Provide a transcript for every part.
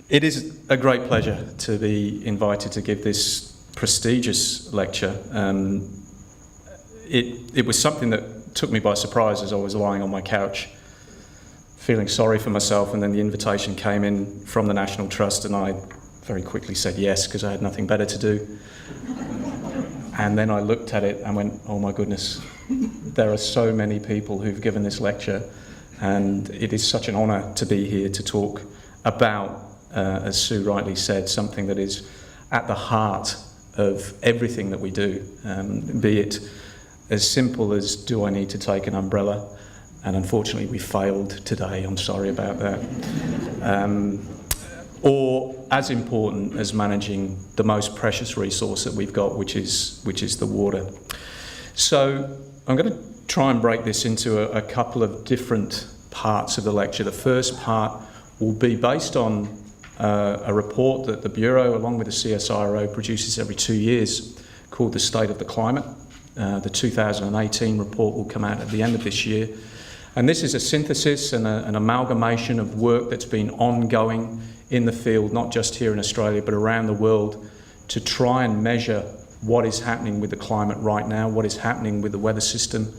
It is a great pleasure to be invited to give this prestigious lecture. It was something that took me by surprise as I was lying on my couch, feeling sorry for myself, and then the invitation came in from the National Trust, and I very quickly said yes because I had nothing better to do. And then I looked at it and went, oh my goodness, there are so many people who've given this lecture, and it is such an honour to be here to talk about, as Sue rightly said, something that is at the heart of everything that we do, be it as simple as, do I need to take an umbrella? And unfortunately we failed today, I'm sorry about that. Or as important as managing the most precious resource that we've got, which is the water. So I'm going to try and break this into a couple of different parts of the lecture. The first part will be based on a report that the Bureau, along with the CSIRO, produces every 2 years called The State of the Climate. The 2018 report will come out at the end of this year. And this is a synthesis and an amalgamation of work that's been ongoing in the field, not just here in Australia, but around the world, to try and measure what is happening with the climate right now, what is happening with the weather system,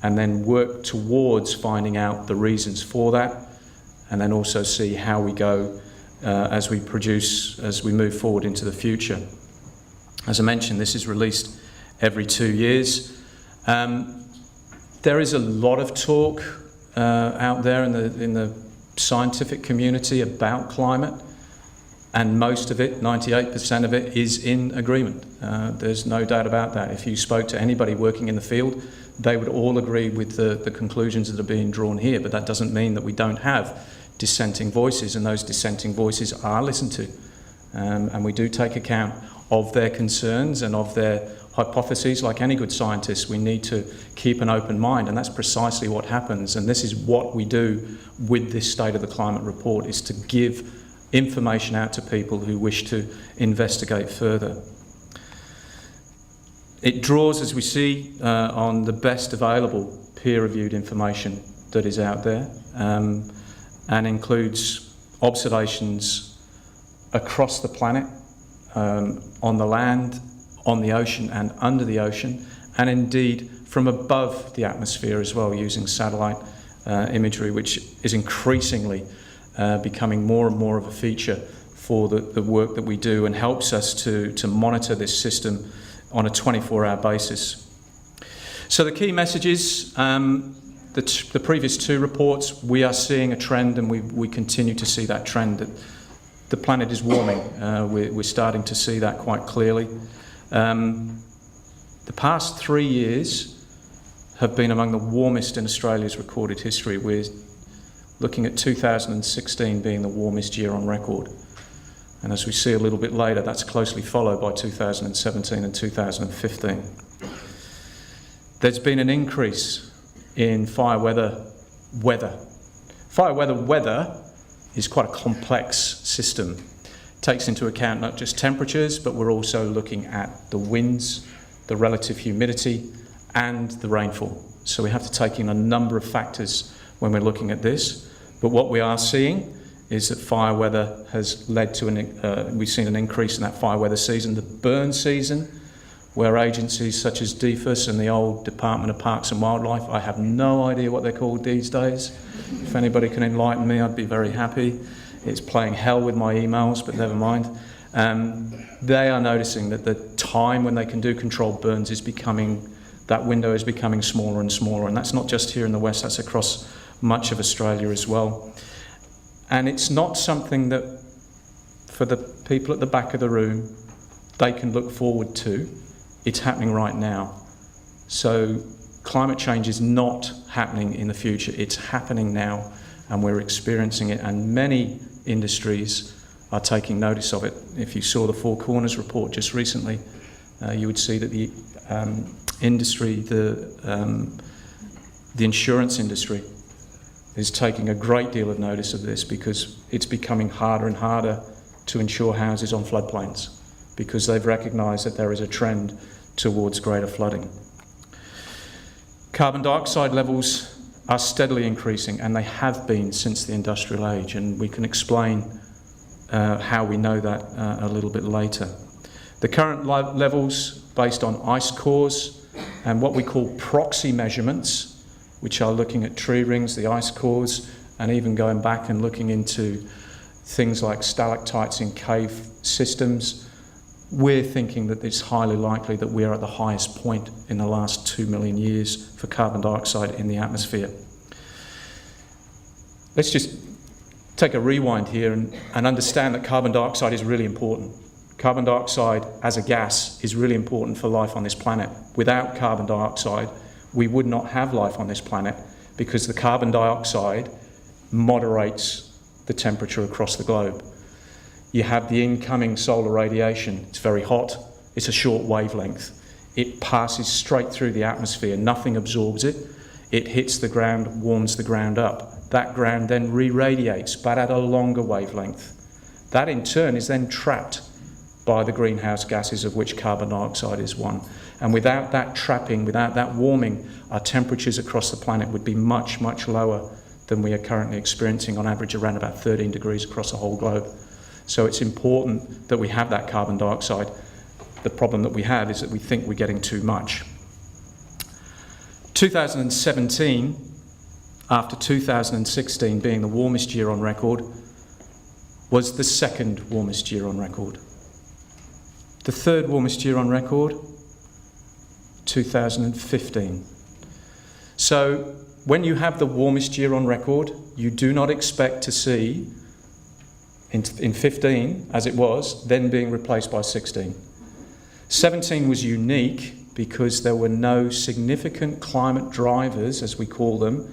and then work towards finding out the reasons for that, and then also see how we go as we move forward into the future. As I mentioned, this is released every 2 years. There is a lot of talk out there in the scientific community about climate, and most of it, 98% of it, is in agreement. There's no doubt about that. If you spoke to anybody working in the field, they would all agree with the conclusions that are being drawn here, but that doesn't mean that we don't have dissenting voices, and those dissenting voices are listened to. And we do take account of their concerns and of their hypotheses. Like any good scientist, we need to keep an open mind, and that's precisely what happens. And this is what we do with this State of the Climate report, is to give information out to people who wish to investigate further. It draws, as we see, on the best available peer-reviewed information that is out there, and includes observations across the planet, on the land, on the ocean and under the ocean, and indeed from above the atmosphere as well, using satellite imagery, which is increasingly becoming more and more of a feature for the work that we do, and helps us to monitor this system on a 24-hour basis. So the key messages, the previous two reports, we are seeing a trend, and we continue to see that trend. That the planet is warming. We're starting to see that quite clearly. The past 3 years have been among the warmest in Australia's recorded history. We're looking at 2016 being the warmest year on record. And as we see a little bit later, that's closely followed by 2017 and 2015. There's been an increase in fire weather. Fire weather is quite a complex system. It takes into account not just temperatures, but we're also looking at the winds, the relative humidity, and the rainfall. So we have to take in a number of factors when we're looking at this. But what we are seeing is that fire weather has led to we've seen an increase in that fire weather season. The burn season, where agencies such as DFAS and the old Department of Parks and Wildlife, I have no idea what they're called these days. If anybody can enlighten me, I'd be very happy. It's playing hell with my emails, but never mind. They are noticing that the time when they can do controlled burns is that window is becoming smaller and smaller, and that's not just here in the West, that's across much of Australia as well. And it's not something that, for the people at the back of the room, they can look forward to. It's happening right now. So climate change is not happening in the future, it's happening now, and we're experiencing it, and many industries are taking notice of it. If you saw the Four Corners report just recently, you would see that the industry, the insurance industry, is taking a great deal of notice of this, because it's becoming harder and harder to insure houses on floodplains, because they've recognised that there is a trend towards greater flooding. Carbon dioxide levels are steadily increasing, and they have been since the industrial age, and we can explain how we know that a little bit later. The current levels based on ice cores and what we call proxy measurements, which are looking at tree rings, the ice cores, and even going back and looking into things like stalactites in cave systems. We're thinking that it's highly likely that we're at the highest point in the last 2 million years for carbon dioxide in the atmosphere. Let's just take a rewind here and understand that carbon dioxide is really important. Carbon dioxide as a gas is really important for life on this planet. Without carbon dioxide, we would not have life on this planet, because the carbon dioxide moderates the temperature across the globe. You have the incoming solar radiation. It's very hot. It's a short wavelength. It passes straight through the atmosphere. Nothing absorbs it. It hits the ground, warms the ground up. That ground then re-radiates, but at a longer wavelength. That in turn is then trapped by the greenhouse gases, of which carbon dioxide is one. And without that trapping, without that warming, our temperatures across the planet would be much, much lower than we are currently experiencing, on average around about 13 degrees across the whole globe. So it's important that we have that carbon dioxide. The problem that we have is that we think we're getting too much. 2017, after 2016 being the warmest year on record, was the second warmest year on record. The third warmest year on record, 2015. So when you have the warmest year on record, you do not expect to see in 15, as it was, then being replaced by 16. 17 was unique because there were no significant climate drivers, as we call them,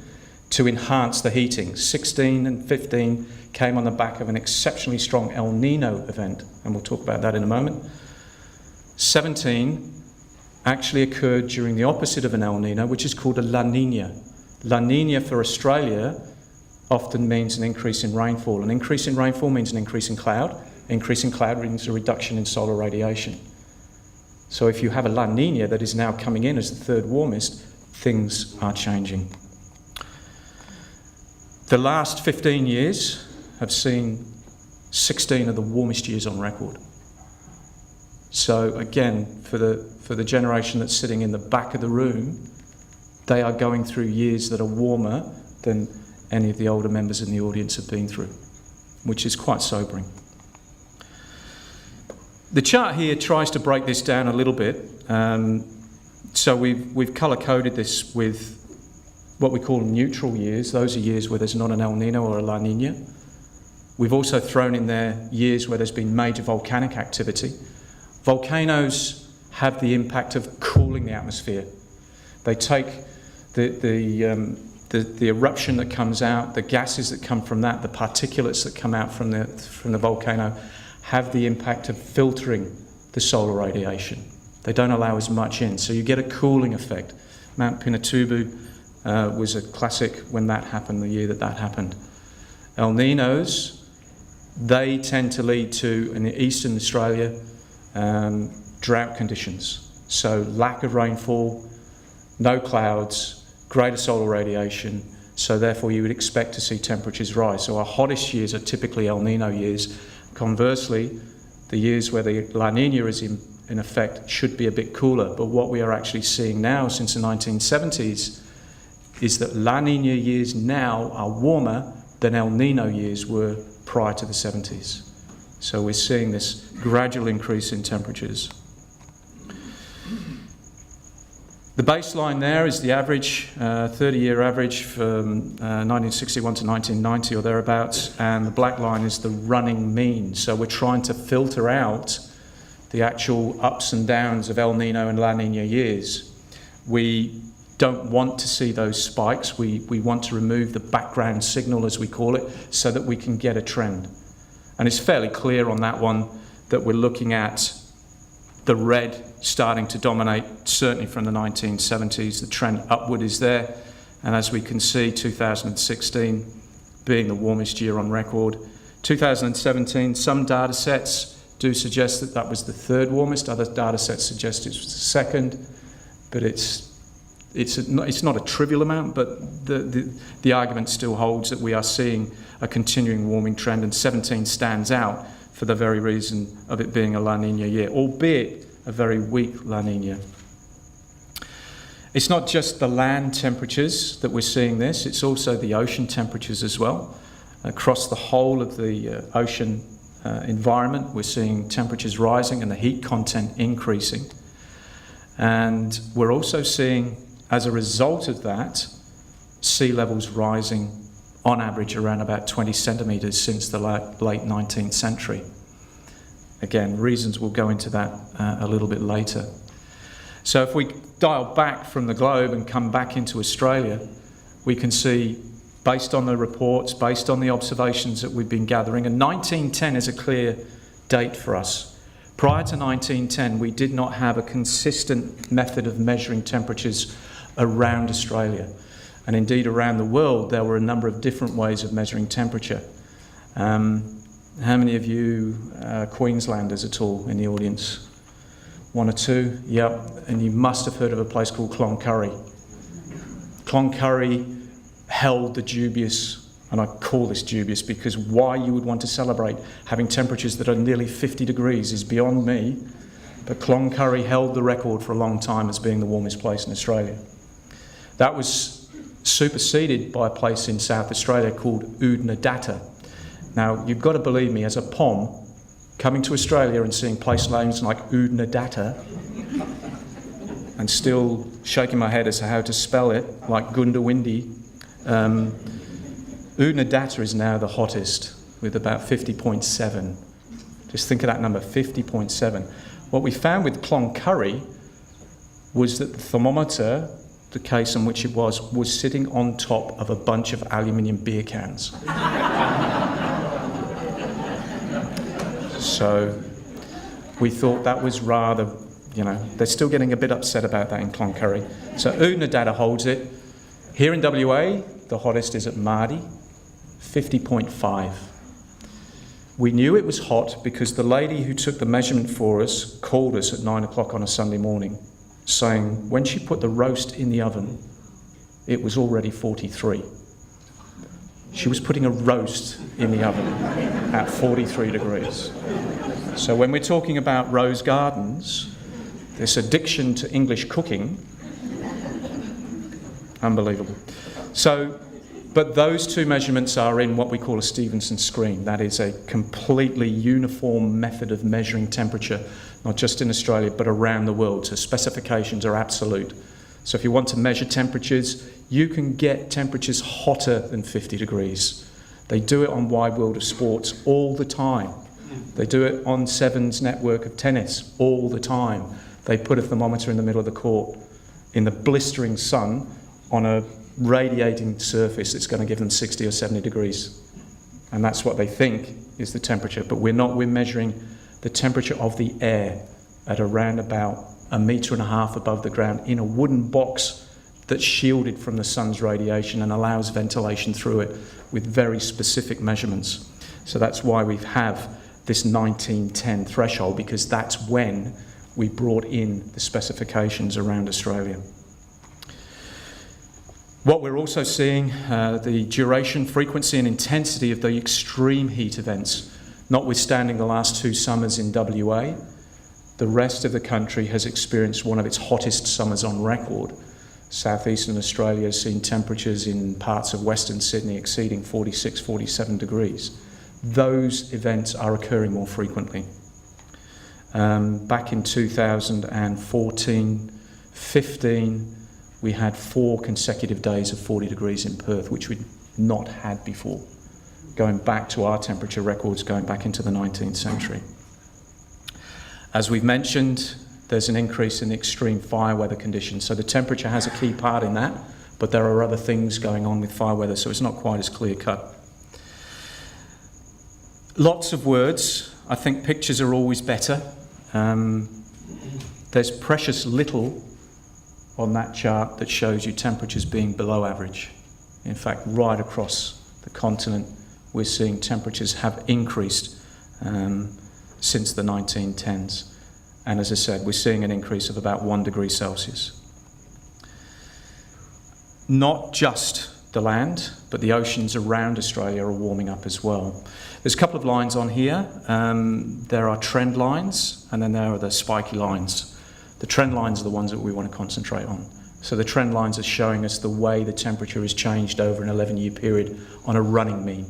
to enhance the heating. 16 and 15 came on the back of an exceptionally strong El Nino event, and we'll talk about that in a moment. 17 actually occurred during the opposite of an El Nino, which is called a La Nina. La Nina for Australia often means an increase in rainfall. An increase in rainfall means an increase in cloud. Increase in cloud means a reduction in solar radiation. So if you have a La Nina that is now coming in as the third warmest, things are changing. The last 15 years have seen 16 of the warmest years on record. So again, for the generation that's sitting in the back of the room, they are going through years that are warmer than any of the older members in the audience have been through, which is quite sobering. The chart here tries to break this down a little bit. So we've colour-coded this with what we call neutral years. Those are years where there's not an El Nino or a La Nina. We've also thrown in there years where there's been major volcanic activity. Volcanoes have the impact of cooling the atmosphere. They take the eruption that comes out, the gases that come from that, the particulates that come out from the volcano, have the impact of filtering the solar radiation. They don't allow as much in, so you get a cooling effect. Mount Pinatubo was a classic when that happened, the year that happened. El Ninos, they tend to lead to, in eastern Australia, drought conditions. So lack of rainfall, no clouds, greater solar radiation, so therefore you would expect to see temperatures rise. So our hottest years are typically El Nino years. Conversely, the years where the La Nina is in effect should be a bit cooler, but what we are actually seeing now since the 1970s is that La Nina years now are warmer than El Nino years were prior to the 70s. So we're seeing this gradual increase in temperatures. The baseline there is the average, 30-year average from 1961 to 1990 or thereabouts, and the black line is the running mean. So we're trying to filter out the actual ups and downs of El Nino and La Nina years. We don't want to see those spikes. We want to remove the background signal, as we call it, so that we can get a trend. And it's fairly clear on that one that we're looking at the red starting to dominate, certainly from the 1970s. The trend upward is there. And as we can see, 2016 being the warmest year on record. 2017, some data sets do suggest that that was the third warmest. Other data sets suggest it was the second. But it's it's not a trivial amount, but the argument still holds that we are seeing a continuing warming trend, and 17 stands out for the very reason of it being a La Nina year, albeit a very weak La Nina. It's not just the land temperatures that we're seeing this, it's also the ocean temperatures as well. Across the whole of the ocean environment, we're seeing temperatures rising and the heat content increasing. And we're also seeing, as a result of that, sea levels rising on average around about 20 centimetres since the late 19th century. Again, reasons we'll go into that a little bit later. So if we dial back from the globe and come back into Australia, we can see, based on the reports, based on the observations that we've been gathering, and 1910 is a clear date for us. Prior to 1910, we did not have a consistent method of measuring temperatures around Australia. And indeed, around the world, there were a number of different ways of measuring temperature. How many of you Queenslanders at all in the audience? One or two? Yep. And you must have heard of a place called Cloncurry. Cloncurry held the dubious, and I call this dubious because why you would want to celebrate having temperatures that are nearly 50 degrees is beyond me, but Cloncurry held the record for a long time as being the warmest place in Australia. That was superseded by a place in South Australia called Oodnadatta. Now, you've got to believe me, as a POM, coming to Australia and seeing place names like Oodnadatta and still shaking my head as to how to spell it, like Gundawindi. Oodnadatta is now the hottest with about 50.7. Just think of that number, 50.7. What we found with Cloncurry was that the thermometer, the case in which it was sitting on top of a bunch of aluminium beer cans. So we thought that was rather, they're still getting a bit upset about that in Cloncurry. So Oodnadatta holds it. Here in WA, the hottest is at Mardi, 50.5. We knew it was hot because the lady who took the measurement for us called us at 9 o'clock on a Sunday morning, saying when she put the roast in the oven, it was already 43. She was putting a roast in the oven at 43 degrees. So when we're talking about rose gardens, this addiction to English cooking, unbelievable. So, but those two measurements are in what we call a Stevenson screen. That is a completely uniform method of measuring temperature, not just in Australia, but around the world. So specifications are absolute. So if you want to measure temperatures, you can get temperatures hotter than 50 degrees. They do it on Wide World of Sports all the time. They do it on Seven's network of tennis all the time. They put a thermometer in the middle of the court in the blistering sun on a radiating surface that's going to give them 60 or 70 degrees. And that's what they think is the temperature. But we're not. We're measuring the temperature of the air at around about 1.5 meters above the ground in a wooden box that's shielded from the sun's radiation and allows ventilation through it with very specific measurements. So that's why we have this 1910 threshold, because that's when we brought in the specifications around Australia. What we're also seeing, the duration, frequency and intensity of the extreme heat events, notwithstanding the last 2 summers in WA, the rest of the country has experienced one of its hottest summers on record. Southeastern Australia has seen temperatures in parts of Western Sydney exceeding 46, 47 degrees. Those events are occurring more frequently. Back in 2014, 15, we had 4 consecutive days of 40 degrees in Perth, which we'd not had before, going back to our temperature records going back into the 19th century. As we've mentioned, there's an increase in extreme fire weather conditions. So the temperature has a key part in that, but there are other things going on with fire weather, so it's not quite as clear cut. Lots of words. I think pictures are always better. There's precious little on that chart that shows you temperatures being below average. In fact, right across the continent, we're seeing temperatures have increased since the 1910s. And as I said, we're seeing an increase of about 1 degree Celsius. not just the land, but the oceans around Australia are warming up as well. There's a couple of lines on here. There are trend lines, and then there are the spiky lines. The trend lines are the ones that we want to concentrate on. So the trend lines are showing us the way the temperature has changed over an 11-year period on a running mean.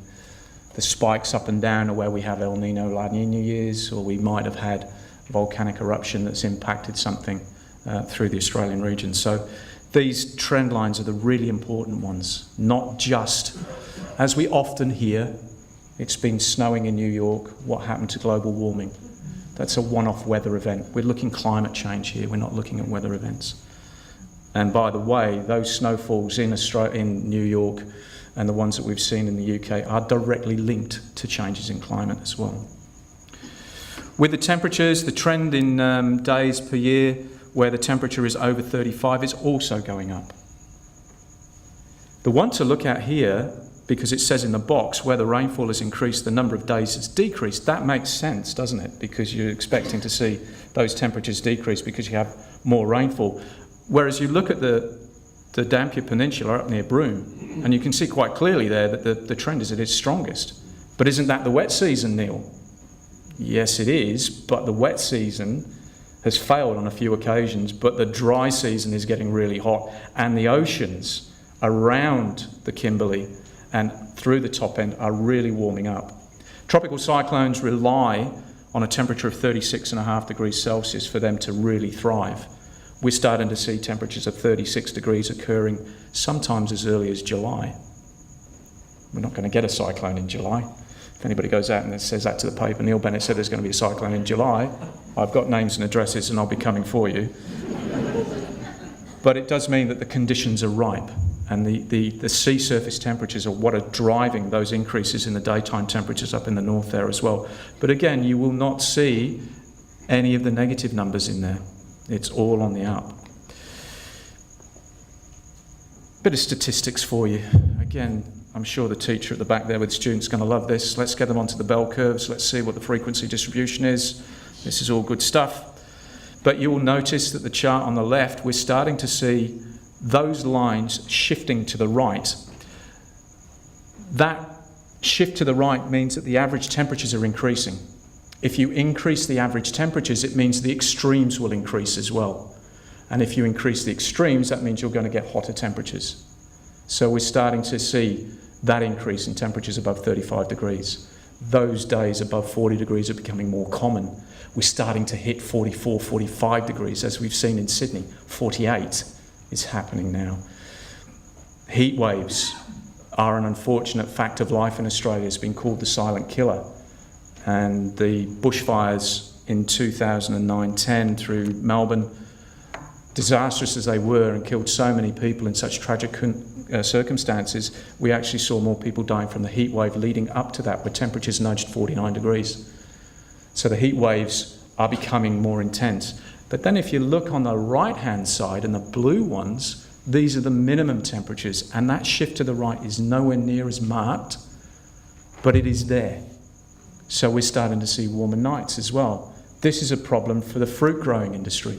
The spikes up and down are where we have El Nino, La Nina years, or we might have had volcanic eruption that's impacted something through the Australian region. So these trend lines are the really important ones, not just, as we often hear, it's been snowing in New York, what happened to global warming? That's a one-off weather event. We're looking climate change here, we're not looking at weather events. And by the way, those snowfalls in New York and the ones that we've seen in the UK are directly linked to changes in climate as well. With the temperatures, the trend in days per year where the temperature is over 35 is also going up. The one to look at here, because it says in the box where the rainfall has increased, the number of days has decreased. That makes sense, doesn't it? Because you're expecting to see those temperatures decrease because you have more rainfall. Whereas you look at the Dampier Peninsula up near Broome, and you can see quite clearly there that the trend is at its strongest. But isn't that the wet season, Neil? Yes, it is, but the wet season has failed on a few occasions, but the dry season is getting really hot, and the oceans around the Kimberley and through the top end are really warming up. Tropical cyclones rely on a temperature of 36.5 degrees Celsius for them to really thrive. We're starting to see temperatures of 36 degrees occurring sometimes as early as July. We're not going to get a cyclone in July. If anybody goes out and says that to the paper, Neil Bennett said there's going to be a cyclone in July, I've got names and addresses and I'll be coming for you. But it does mean that the conditions are ripe, and the sea surface temperatures are what are driving those increases in the daytime temperatures up in the north there as well. But again, you will not see any of the negative numbers in there. It's all on the up. Bit of statistics for you. Again, I'm sure the teacher at the back there with students is going to love this. Let's get them onto the bell curves. Let's see what the frequency distribution is. This is all good stuff. But you will notice that the chart on the left, we're starting to see those lines shifting to the right. That shift to the right means that the average temperatures are increasing. If you increase the average temperatures, it means the extremes will increase as well. And if you increase the extremes, that means you're going to get hotter temperatures. So we're starting to see that increase in temperatures above 35 degrees. Those days above 40 degrees are becoming more common. We're starting to hit 44, 45 degrees, as we've seen in Sydney. 48 is happening now. Heat waves are an unfortunate fact of life in Australia. It's been called the silent killer. And the bushfires in 2009-10 through Melbourne, disastrous as they were and killed so many people in such tragic circumstances, we actually saw more people dying from the heat wave leading up to that, where temperatures nudged 49 degrees. So the heat waves are becoming more intense. But then if you look on the right-hand side, and the blue ones, these are the minimum temperatures, and that shift to the right is nowhere near as marked, but it is there. So we're starting to see warmer nights as well. This is a problem for the fruit growing industry.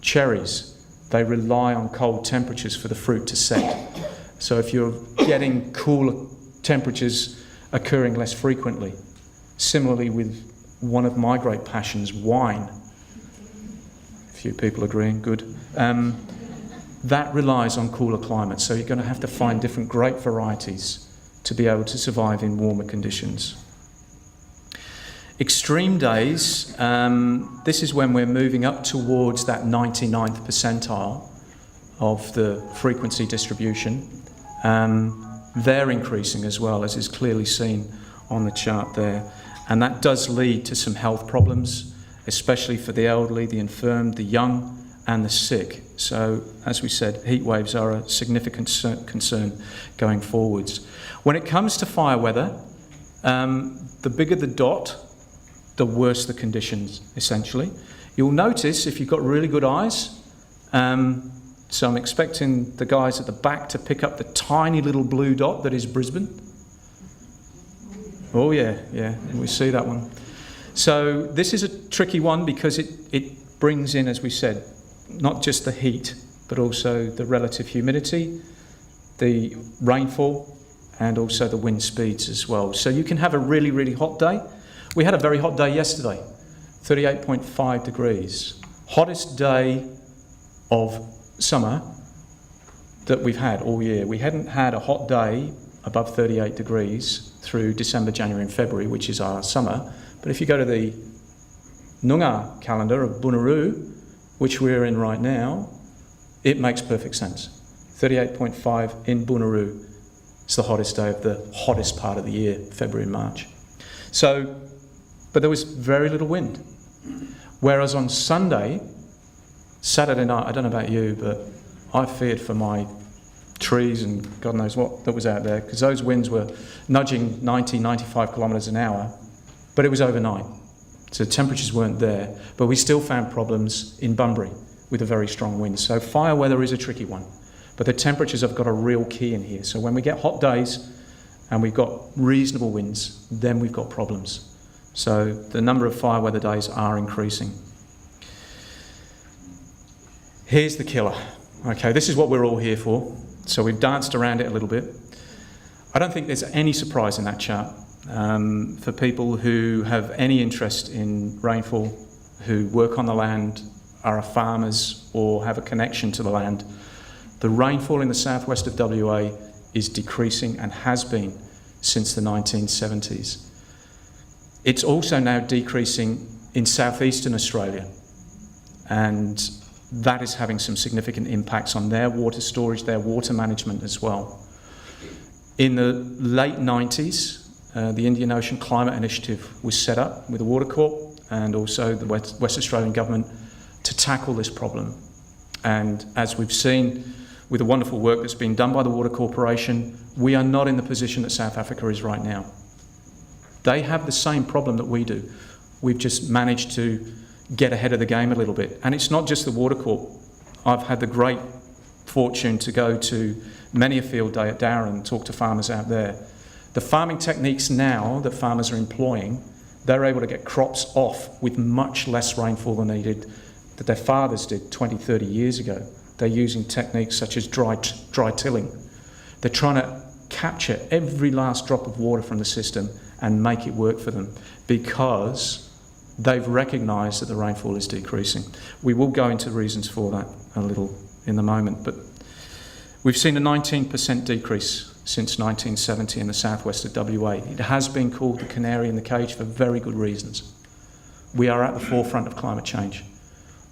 Cherries, they rely on cold temperatures for the fruit to set. So if you're getting cooler temperatures occurring less frequently, similarly with one of my great passions, wine. A few people agreeing, good. That relies on cooler climates, so you're going to have to find different grape varieties to be able to survive in warmer conditions. Extreme days, this is when we're moving up towards that 99th percentile of the frequency distribution. They're increasing as well, as is clearly seen on the chart there. And that does lead to some health problems, especially for the elderly, the infirm, the young, and the sick. So, as we said, heat waves are a significant concern going forwards. When it comes to fire weather, the bigger the dot, the worse the conditions, essentially. You'll notice, if you've got really good eyes, so I'm expecting the guys at the back to pick up the tiny little blue dot that is Brisbane. Oh yeah, we see that one. So this is a tricky one because it brings in, as we said, not just the heat, but also the relative humidity, the rainfall and also the wind speeds as well. So you can have a really, really hot day. We had a very hot day yesterday, 38.5 degrees. Hottest day of summer that we've had all year. We hadn't had a hot day above 38 degrees through December, January and February, which is our summer. But if you go to the Noongar calendar of Bunuroo, which we're in right now, it makes perfect sense. 38.5 in Bunuroo. It's the hottest day of the hottest part of the year, February and March. So, but there was very little wind. Whereas on Sunday, Saturday night, I don't know about you, but I feared for my trees and God knows what that was out there, because those winds were nudging 90, 95 kilometres an hour, but it was overnight. So temperatures weren't there, but we still found problems in Bunbury with a very strong wind. So fire weather is a tricky one, but the temperatures have got a real key in here. So when we get hot days and we've got reasonable winds, then we've got problems. So the number of fire weather days are increasing. Here's the killer. Okay, this is what we're all here for. So we've danced around it a little bit. I don't think there's any surprise in that chart. For people who have any interest in rainfall, who work on the land, are farmers or have a connection to the land, the rainfall in the southwest of WA is decreasing and has been since the 1970s. It's also now decreasing in southeastern Australia, and that is having some significant impacts on their water storage, their water management as well. In the late 90s, the Indian Ocean Climate Initiative was set up with the Water Corp and also the West Australian Government to tackle this problem. And as we've seen with the wonderful work that's been done by the Water Corporation, we are not in the position that South Africa is right now. They have the same problem that we do. We've just managed to get ahead of the game a little bit. And it's not just the Water Corp. I've had the great fortune to go to many a field day at Darren and talk to farmers out there. The farming techniques now that farmers are employing, they're able to get crops off with much less rainfall than they did, that their fathers did 20, 30 years ago. They're using techniques such as dry tilling. They're trying to capture every last drop of water from the system and make it work for them, because they've recognised that the rainfall is decreasing. We will go into reasons for that a little in the moment, but we've seen a 19% decrease since 1970 in the southwest of WA. It has been called the canary in the cage for very good reasons. We are at the forefront of climate change.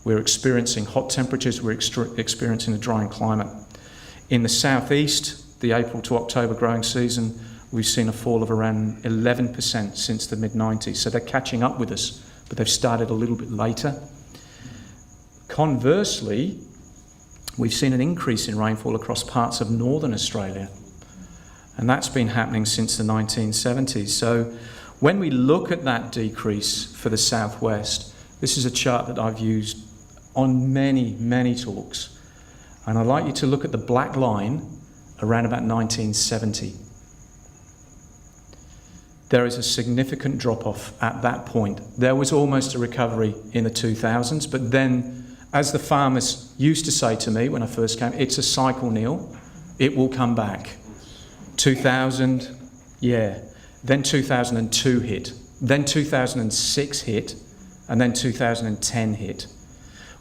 We're experiencing hot temperatures, we're experiencing a drying climate. In the southeast, the April to October growing season, we've seen a fall of around 11% since the mid-90s. So they're catching up with us, but they've started a little bit later. Conversely, we've seen an increase in rainfall across parts of northern Australia, and that's been happening since the 1970s. So when we look at that decrease for the southwest, this is a chart that I've used on many, many talks, and I'd like you to look at the black line around about 1970. There is a significant drop-off at that point. There was almost a recovery in the 2000s, but then, as the farmers used to say to me when I first came, it's a cycle, Neil. It will come back. 2000, yeah. Then 2002 hit. Then 2006 hit. And then 2010 hit.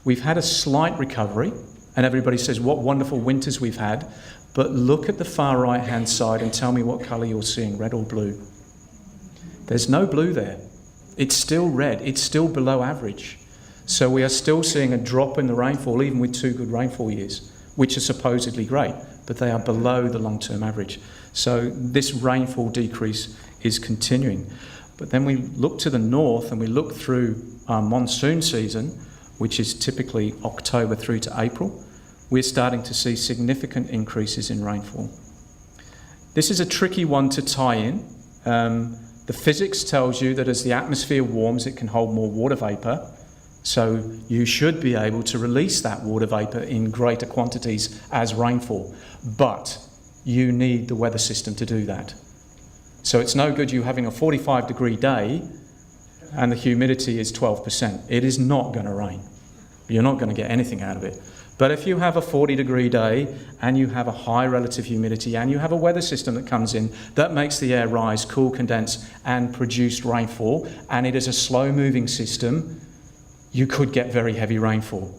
We've had a slight recovery, and everybody says what wonderful winters we've had, but look at the far right-hand side and tell me what colour you're seeing, red or blue. There's no blue there. It's still red. It's still below average. So we are still seeing a drop in the rainfall, even with 2 good rainfall years, which are supposedly great, but they are below the long-term average. So this rainfall decrease is continuing. But then we look to the north and we look through our monsoon season, which is typically October through to April. We're starting to see significant increases in rainfall. This is a tricky one to tie in. The physics tells you that as the atmosphere warms, it can hold more water vapour. So you should be able to release that water vapour in greater quantities as rainfall. But you need the weather system to do that. So it's no good you having a 45-degree day and the humidity is 12%. It is not going to rain. You're not going to get anything out of it. But if you have a 40-degree day and you have a high relative humidity and you have a weather system that comes in that makes the air rise, cool, condense and produce rainfall, and it is a slow-moving system, you could get very heavy rainfall.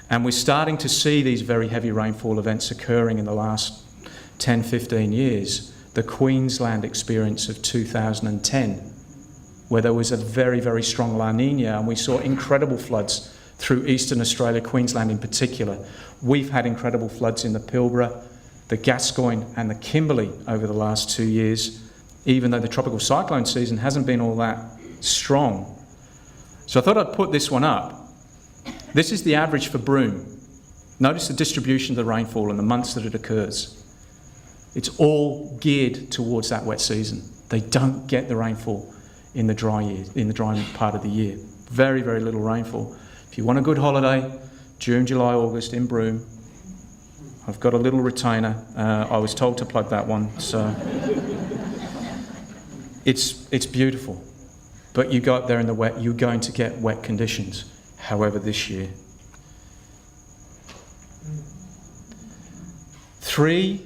And we're starting to see these very heavy rainfall events occurring in the last 10, 15 years. The Queensland experience of 2010, where there was a very, very strong La Nina, and we saw incredible floods through eastern Australia, Queensland in particular. We've had incredible floods in the Pilbara, the Gascoyne and the Kimberley over the last 2 years, even though the tropical cyclone season hasn't been all that strong. So I thought I'd put this one up. This is the average for Broome. Notice the distribution of the rainfall and the months that it occurs. It's all geared towards that wet season. They don't get the rainfall in the dry part of the year. Very, very little rainfall. If you want a good holiday, June, July, August in Broome, I've got a little retainer. I was told to plug that one, so it's beautiful. But you go up there in the wet, you're going to get wet conditions. However, this year, 3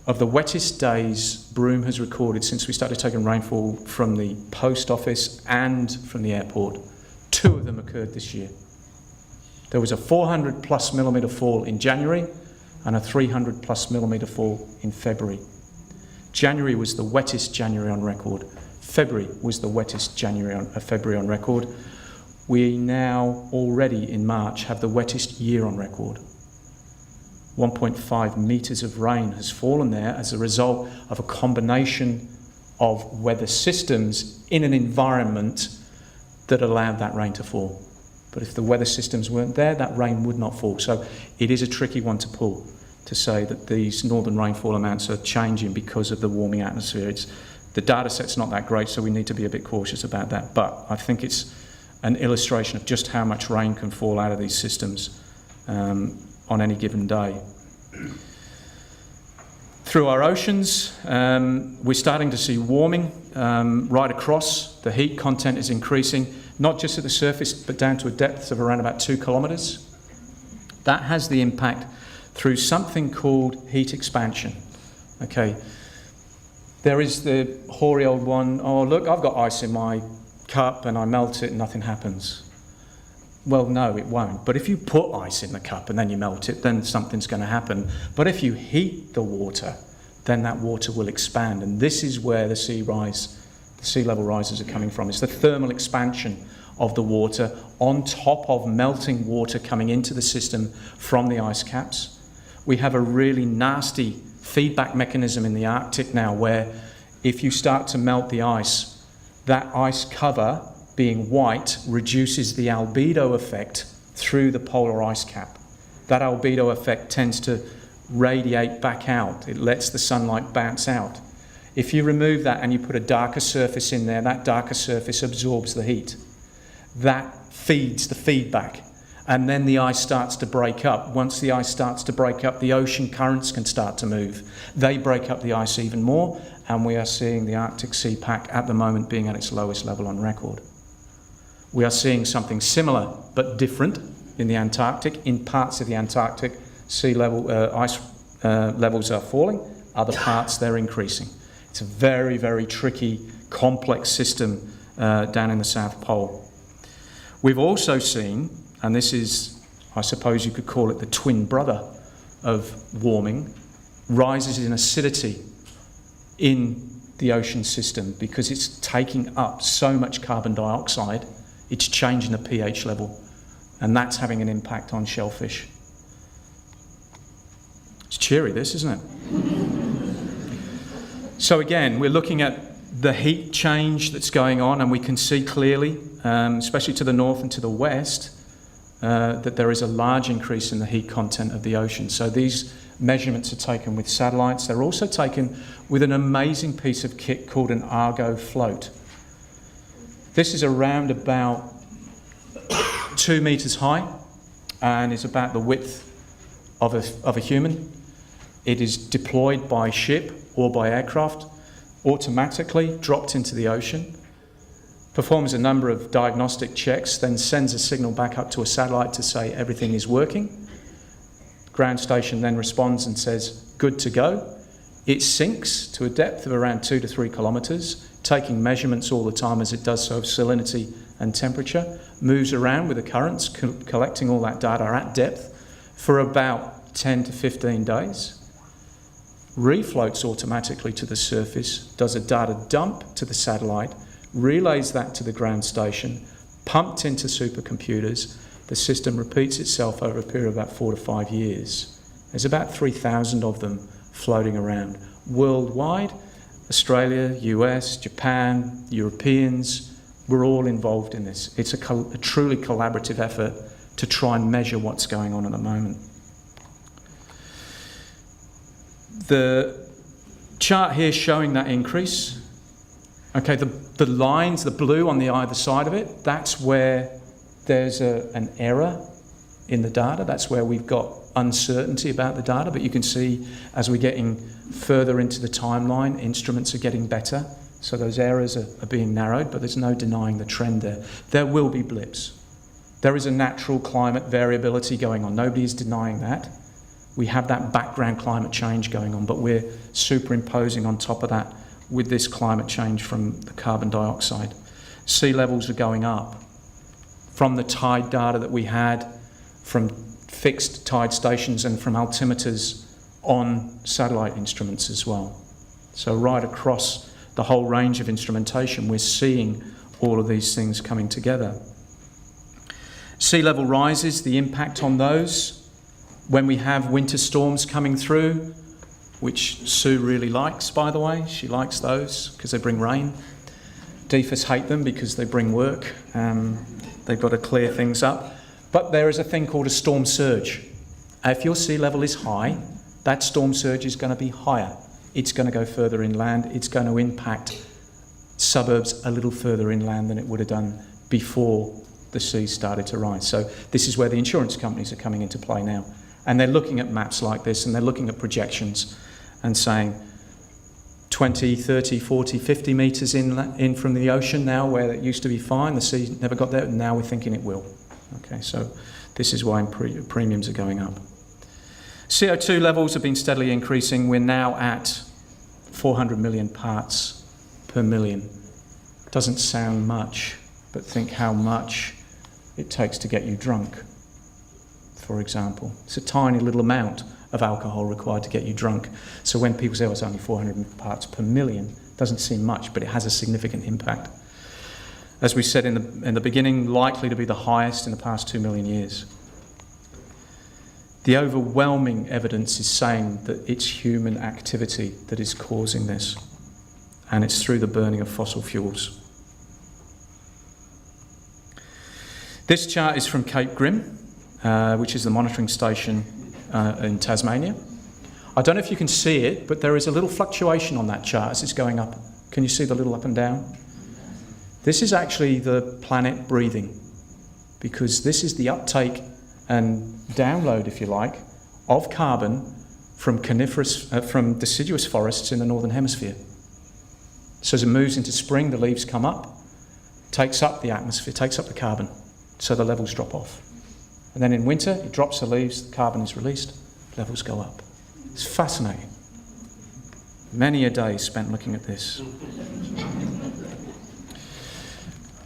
of the wettest days Broome has recorded since we started taking rainfall from the post office and from the airport. 2 of them occurred this year. There was a 400 plus millimetre fall in January and a 300 plus millimetre fall in February. January was the wettest January on record. February was the wettest February on record. We now already in March have the wettest year on record. 1.5 metres of rain has fallen there as a result of a combination of weather systems in an environment that allowed that rain to fall. But if the weather systems weren't there, that rain would not fall. So it is a tricky one to pull, to say that these northern rainfall amounts are changing because of the warming atmosphere. The data set's not that great, so we need to be a bit cautious about that. But I think it's an illustration of just how much rain can fall out of these systems on any given day. Through our oceans, we're starting to see warming right across. The heat content is increasing, not just at the surface, but down to a depth of around about 2 kilometres. That has the impact through something called heat expansion. Okay, there is the hoary old one, oh look, I've got ice in my cup and I melt it and nothing happens. Well, no, it won't. But if you put ice in the cup and then you melt it, then something's going to happen. But if you heat the water, then that water will expand. And this is where the sea level rises are coming from. It's the thermal expansion of the water on top of melting water coming into the system from the ice caps. We have a really nasty feedback mechanism in the Arctic now where if you start to melt the ice, that ice cover being white reduces the albedo effect through the polar ice cap. That albedo effect tends to radiate back out. It lets the sunlight bounce out. If you remove that and you put a darker surface in there, that darker surface absorbs the heat. That feeds the feedback. And then the ice starts to break up. Once the ice starts to break up, the ocean currents can start to move. They break up the ice even more, and we are seeing the Arctic sea pack at the moment being at its lowest level on record. We are seeing something similar but different in the Antarctic. In parts of the Antarctic, sea level ice levels are falling. Other parts, they're increasing. It's a very, very tricky, complex system down in the South Pole. We've also seen, and this is, I suppose you could call it the twin brother of warming, rises in acidity in the ocean system because it's taking up so much carbon dioxide. It's changing the pH level, and that's having an impact on shellfish. It's cheery, this, isn't it? So again, we're looking at the heat change that's going on, and we can see clearly, especially to the north and to the west, that there is a large increase in the heat content of the ocean. So these measurements are taken with satellites. They're also taken with an amazing piece of kit called an Argo float. This is around about 2 metres high and is about the width of a human. It is deployed by ship or by aircraft, automatically dropped into the ocean. performs a number of diagnostic checks, then sends a signal back up to a satellite to say everything is working. Ground station then responds and says, good to go. It sinks to a depth of around 2 to 3 kilometres, taking measurements all the time as it does so of salinity and temperature, moves around with the currents, collecting all that data at depth for about 10 to 15 days, refloats automatically to the surface, does a data dump to the satellite, relays that to the ground station, pumped into supercomputers. The system repeats itself over a period of about 4 to 5 years. There's about 3,000 of them floating around. Worldwide, Australia, US, Japan, Europeans, we're all involved in this. It's a truly collaborative effort to try and measure what's going on at the moment. The chart here showing that increase. Okay, the lines, the blue on the either side of it, that's where there's an error in the data. That's where we've got uncertainty about the data. But you can see as we're getting further into the timeline, instruments are getting better. So those errors are being narrowed, but there's no denying the trend there. There will be blips. There is a natural climate variability going on. Nobody is denying that. We have that background climate change going on, but we're superimposing on top of that with this climate change from the carbon dioxide. Sea levels are going up. From the tide data that we had, from fixed tide stations and from altimeters on satellite instruments as well. So right across the whole range of instrumentation, we're seeing all of these things coming together. Sea level rises, the impact on those. When we have winter storms coming through, which Sue really likes, by the way, she likes those because they bring rain. DFAS hate them because they bring work. They've got to clear things up. But there is a thing called a storm surge. If your sea level is high, that storm surge is going to be higher. It's going to go further inland. It's going to impact suburbs a little further inland than it would have done before the seas started to rise. So this is where the insurance companies are coming into play now. And they're looking at maps like this, and they're looking at projections and saying 20, 30, 40, 50 metres in from the ocean now, where it used to be fine, the sea never got there, and now we're thinking it will. Okay, so this is why premiums are going up. CO2 levels have been steadily increasing. We're now at 400 million parts per million. Doesn't sound much, but think how much it takes to get you drunk, for example. It's a tiny little amount of alcohol required to get you drunk. So when people say, oh, it's only 400 parts per million, it doesn't seem much, but it has a significant impact. As we said in the beginning, likely to be the highest in the past 2 million years. The overwhelming evidence is saying that it's human activity that is causing this, and it's through the burning of fossil fuels. This chart is from Cape Grim, which is the monitoring station in Tasmania. I don't know if you can see it, but there is a little fluctuation on that chart as it's going up. Can you see the little up and down? This is actually the planet breathing, because this is the uptake and download, if you like, of carbon from from deciduous forests in the northern hemisphere. So as it moves into spring, the leaves come up, takes up the atmosphere, takes up the carbon, so the levels drop off. And then in winter, it drops the leaves, the carbon is released, levels go up. It's fascinating. Many a day spent looking at this.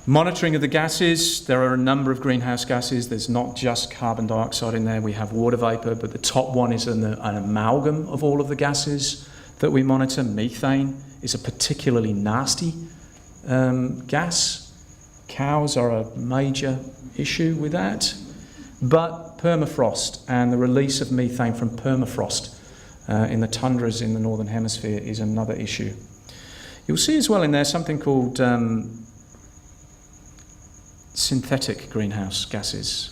Monitoring of the gases, there are a number of greenhouse gases. There's not just carbon dioxide in there. We have water vapour, but the top one is an amalgam of all of the gases that we monitor. Methane is a particularly nasty gas. Cows are a major issue with that. But permafrost and the release of methane from permafrost in the tundras in the northern hemisphere is another issue. You'll see as well in there something called synthetic greenhouse gases.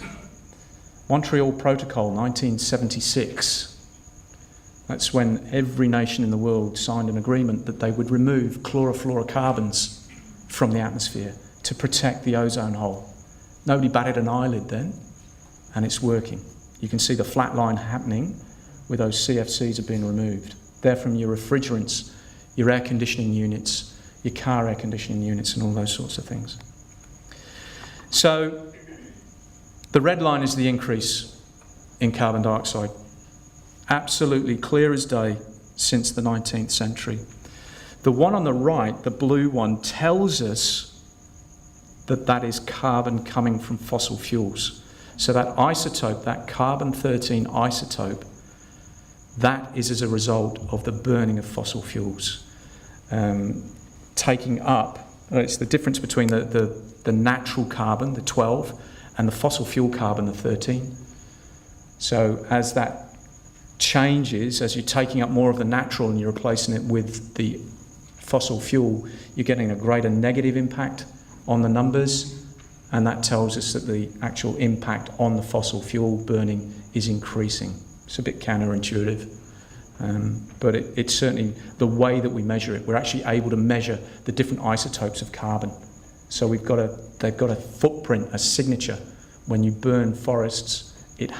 Montreal Protocol, 1976. That's when every nation in the world signed an agreement that they would remove chlorofluorocarbons from the atmosphere to protect the ozone hole. Nobody batted an eyelid then, and it's working. You can see the flat line happening where those CFCs have been removed. They're from your refrigerants, your air conditioning units, your car air conditioning units, and all those sorts of things. So the red line is the increase in carbon dioxide. Absolutely clear as day since the 19th century. The one on the right, the blue one, tells us that that is carbon coming from fossil fuels. So that isotope, that carbon-13 isotope, that is as a result of the burning of fossil fuels. Taking up, it's the difference between the natural carbon, the 12, and the fossil fuel carbon, the 13. So as that changes, as you're taking up more of the natural and you're replacing it with the fossil fuel, you're getting a greater negative impact on the numbers, and that tells us that the actual impact on the fossil fuel burning is increasing. It's a bit counterintuitive, but it's certainly the way that we measure it. We're actually able to measure the different isotopes of carbon. So they've got a footprint, a signature. When you burn forests, it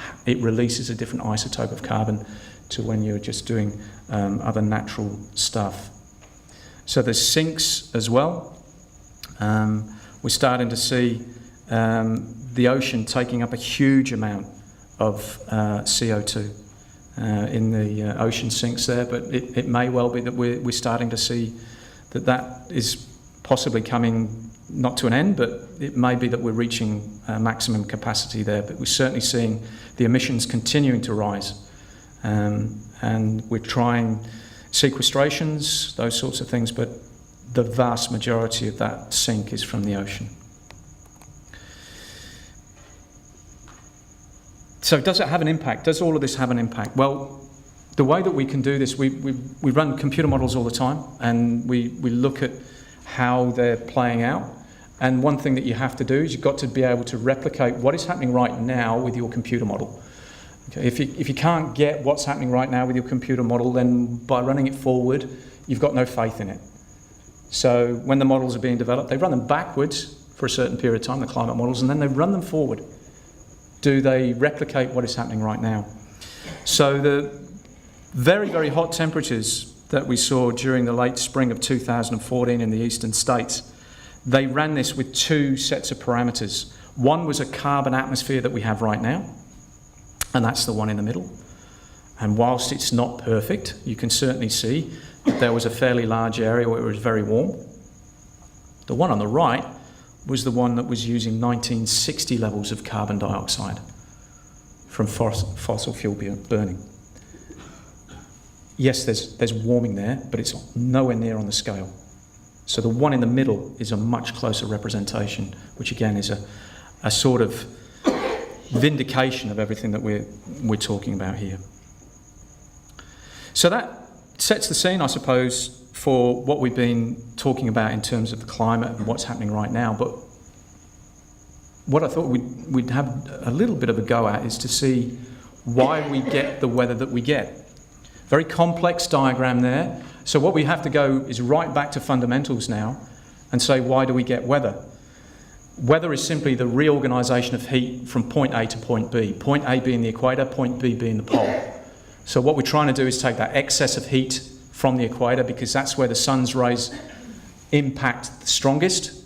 releases a different isotope of carbon to when you're just doing other natural stuff. So there's sinks as well. We're starting to see the ocean taking up a huge amount of CO2 in the ocean sinks there, but it may well be that we're starting to see that is possibly coming not to an end, but it may be that we're reaching maximum capacity there. But we're certainly seeing the emissions continuing to rise, and we're trying sequestrations, those sorts of things, but the vast majority of that sink is from the ocean. So does it have an impact? Does all of this have an impact? Well, the way that we can do this, we run computer models all the time, and we look at how they're playing out. And one thing that you have to do is you've got to be able to replicate what is happening right now with your computer model. Okay, if you can't get what's happening right now with your computer model, then by running it forward, you've got no faith in it. So when the models are being developed, they run them backwards for a certain period of time, the climate models, and then they run them forward. Do they replicate what is happening right now? So the very, very hot temperatures that we saw during the late spring of 2014 in the eastern states, they ran this with two sets of parameters. One was a carbon atmosphere that we have right now, and that's the one in the middle. And whilst it's not perfect, you can certainly see that there was a fairly large area where it was very warm. The one on the right was the one that was using 1960 levels of carbon dioxide from fossil fuel burning. Yes, there's warming there, but it's nowhere near on the scale. So the one in the middle is a much closer representation, which again is a sort of vindication of everything that we're talking about here. So that sets the scene, I suppose, for what we've been talking about in terms of the climate and what's happening right now. But what I thought we'd have a little bit of a go at is to see why we get the weather that we get. Very complex diagram there. So what we have to go is right back to fundamentals now and say, why do we get weather? Weather is simply the reorganisation of heat from point A to point B. Point A being the equator, point B being the pole. So what we're trying to do is take that excess of heat from the equator, because that's where the sun's rays impact the strongest,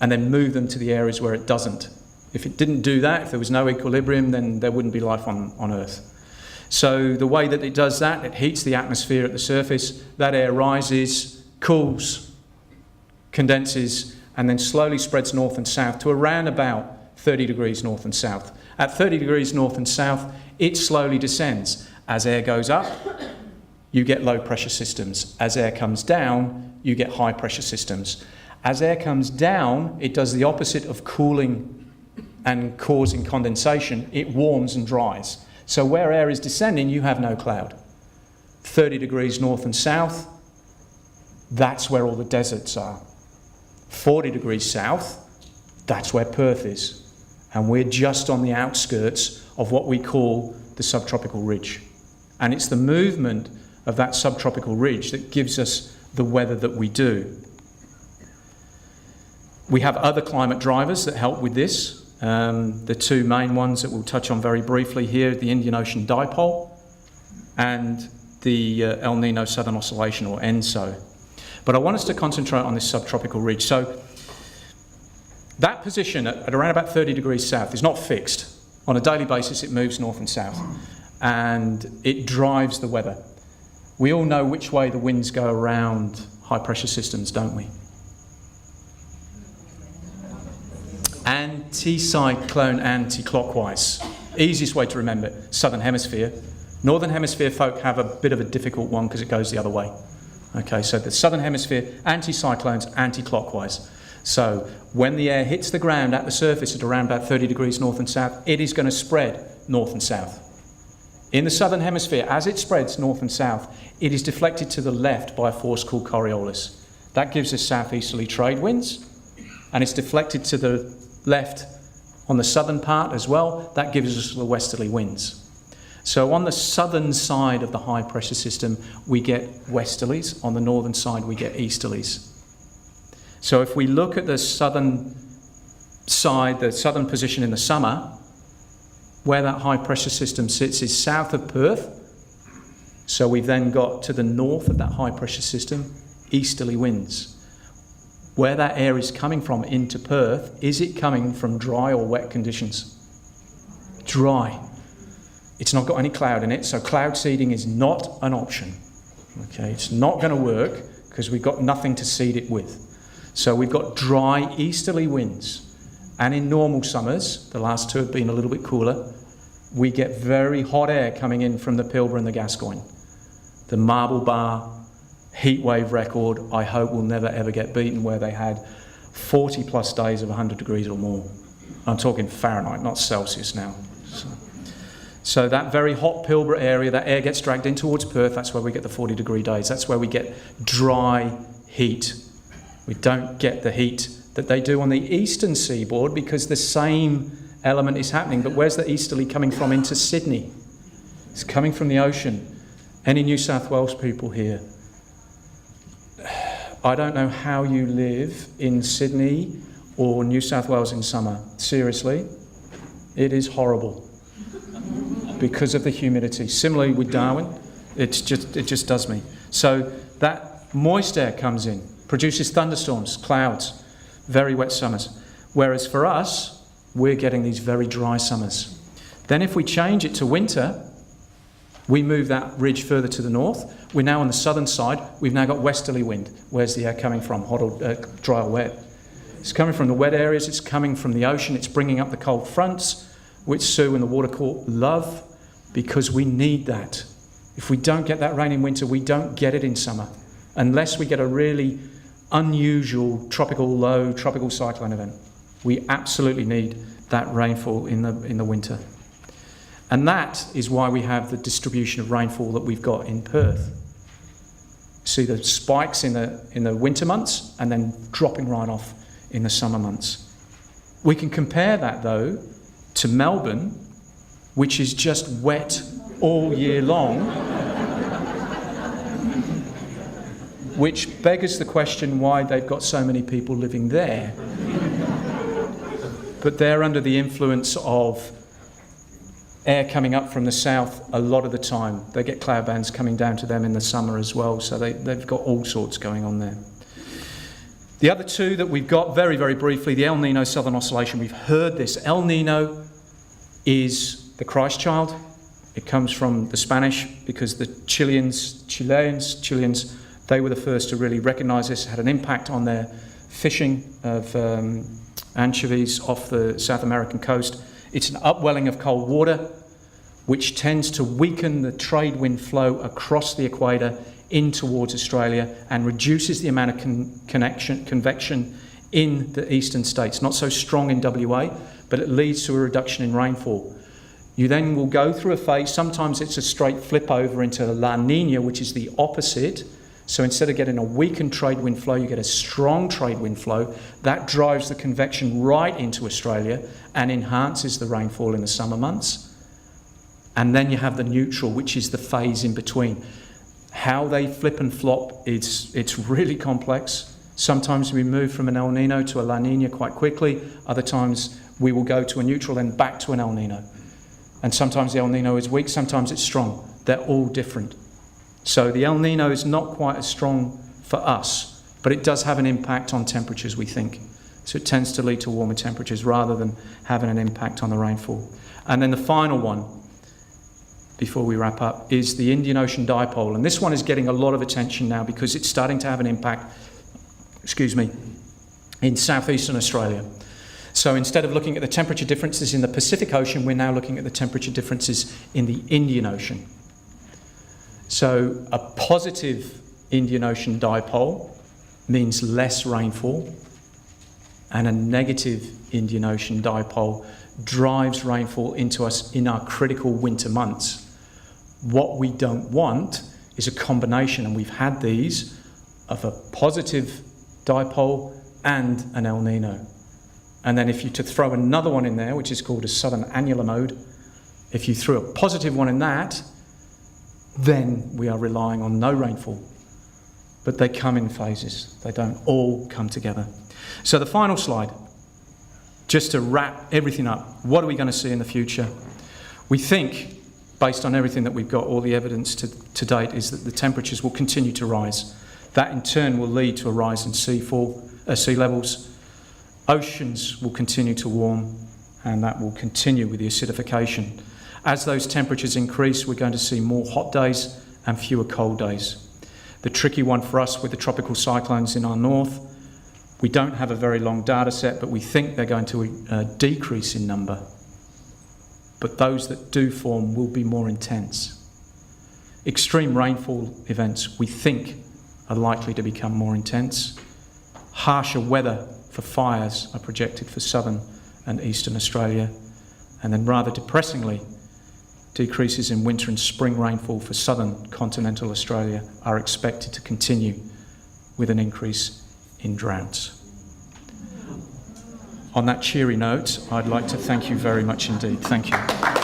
and then move them to the areas where it doesn't. If it didn't do that, if there was no equilibrium, then there wouldn't be life on Earth. So the way that it does that, it heats the atmosphere at the surface, that air rises, cools, condenses, and then slowly spreads north and south to around about 30 degrees north and south. At 30 degrees north and south, it slowly descends. As air goes up, you get low pressure systems. As air comes down, you get high pressure systems. As air comes down, it does the opposite of cooling and causing condensation. It warms and dries. So where air is descending, you have no cloud. 30 degrees north and south, that's where all the deserts are. 40 degrees south, that's where Perth is. And we're just on the outskirts of what we call the subtropical ridge. And it's the movement of that subtropical ridge that gives us the weather that we do. We have other climate drivers that help with this. The two main ones that we'll touch on very briefly here, the Indian Ocean Dipole and the El Nino Southern Oscillation, or ENSO. But I want us to concentrate on this subtropical ridge. So That position at around about 30 degrees south is not fixed. On a daily basis, it moves north and south, and it drives the weather. We all know which way the winds go around high pressure systems, don't we? Anticyclone, anti-clockwise. Easiest way to remember it, southern hemisphere. Northern hemisphere folk have a bit of a difficult one because it goes the other way. Okay, so the southern hemisphere, anticyclones, anti-clockwise. So when the air hits the ground at the surface at around about 30 degrees north and south, it is going to spread north and south. In the southern hemisphere, as it spreads north and south, it is deflected to the left by a force called Coriolis. That gives us southeasterly trade winds, and it's deflected to the left on the southern part as well. That gives us the westerly winds. So on the southern side of the high pressure system, we get westerlies. On the northern side, we get easterlies. So if we look at the southern side, the southern position in the summer, where that high pressure system sits is south of Perth. So we've then got to the north of that high pressure system, easterly winds. Where that air is coming from into Perth, is it coming from dry or wet conditions? Dry. It's not got any cloud in it, so cloud seeding is not an option. Okay, it's not going to work because we've got nothing to seed it with. So we've got dry easterly winds. And in normal summers, the last two have been a little bit cooler, we get very hot air coming in from the Pilbara and the Gascoyne. The Marble Bar heat wave record, I hope, will never ever get beaten, where they had 40 plus days of 100 degrees or more. I'm talking Fahrenheit, not Celsius now. So that very hot Pilbara area, that air gets dragged in towards Perth, that's where we get the 40 degree days. That's where we get dry heat. We don't get the heat that they do on the eastern seaboard because the same element is happening. But where's the easterly coming from? Into Sydney. It's coming from the ocean. Any New South Wales people here? I don't know how you live in Sydney or New South Wales in summer. Seriously, it is horrible because of the humidity. Similarly with Darwin, it just does me. So that moist air comes in, produces thunderstorms, clouds, very wet summers. Whereas for us, we're getting these very dry summers. Then if we change it to winter, we move that ridge further to the north. We're now on the southern side. We've now got westerly wind. Where's the air coming from? Hot or dry or wet? It's coming from the wet areas. It's coming from the ocean. It's bringing up the cold fronts, which Sue and the Water Corps love because we need that. If we don't get that rain in winter, we don't get it in summer unless we get a really unusual tropical low, tropical cyclone event. We absolutely need that rainfall in the winter. And that is why we have the distribution of rainfall that we've got in Perth. See the spikes in the winter months and then dropping right off in the summer months. We can compare that though to Melbourne, which is just wet all year long, which beggars the question why they've got so many people living there. But they're under the influence of air coming up from the south a lot of the time. They get cloud bands coming down to them in the summer as well, so they've got all sorts going on there. The other two that we've got, very, very briefly, the El Nino Southern Oscillation. We've heard this. El Nino is the Christ child. It comes from the Spanish because the Chileans, they were the first to really recognise this, had an impact on their fishing of anchovies off the South American coast. It's an upwelling of cold water which tends to weaken the trade wind flow across the equator in towards Australia and reduces the amount of convection in the eastern states. Not so strong in WA, but it leads to a reduction in rainfall. You then will go through a phase, sometimes it's a straight flip over into La Nina, which is the opposite. So instead of getting a weakened trade wind flow, you get a strong trade wind flow. That drives the convection right into Australia and enhances the rainfall in the summer months. And then you have the neutral, which is the phase in between. How they flip and flop, it's really complex. Sometimes we move from an El Nino to a La Nina quite quickly. Other times we will go to a neutral, then back to an El Nino. And sometimes the El Nino is weak, sometimes it's strong. They're all different. So the El Nino is not quite as strong for us, but it does have an impact on temperatures, we think. So it tends to lead to warmer temperatures rather than having an impact on the rainfall. And then the final one, before we wrap up, is the Indian Ocean Dipole. And this one is getting a lot of attention now because it's starting to have an impact, in southeastern Australia. So instead of looking at the temperature differences in the Pacific Ocean, we're now looking at the temperature differences in the Indian Ocean. So a positive Indian Ocean dipole means less rainfall, and a negative Indian Ocean dipole drives rainfall into us in our critical winter months. What we don't want is a combination, and we've had these, of a positive dipole and an El Nino. And then if you to throw another one in there, which is called a southern annular mode, if you threw a positive one in that, then we are relying on no rainfall. But they come in phases. They don't all come together. So the final slide, just to wrap everything up, what are we going to see in the future? We think, based on everything that we've got, all the evidence to date, is that the temperatures will continue to rise. That in turn will lead to a rise in sea levels. Oceans will continue to warm, and that will continue with the acidification. As those temperatures increase, we're going to see more hot days and fewer cold days. The tricky one for us with the tropical cyclones in our north, we don't have a very long data set, but we think they're going to decrease in number. But those that do form will be more intense. Extreme rainfall events, we think, are likely to become more intense. Harsher weather for fires are projected for southern and eastern Australia. And then rather depressingly, decreases in winter and spring rainfall for southern continental Australia are expected to continue, with an increase in droughts. On that cheery note, I'd like to thank you very much indeed. Thank you.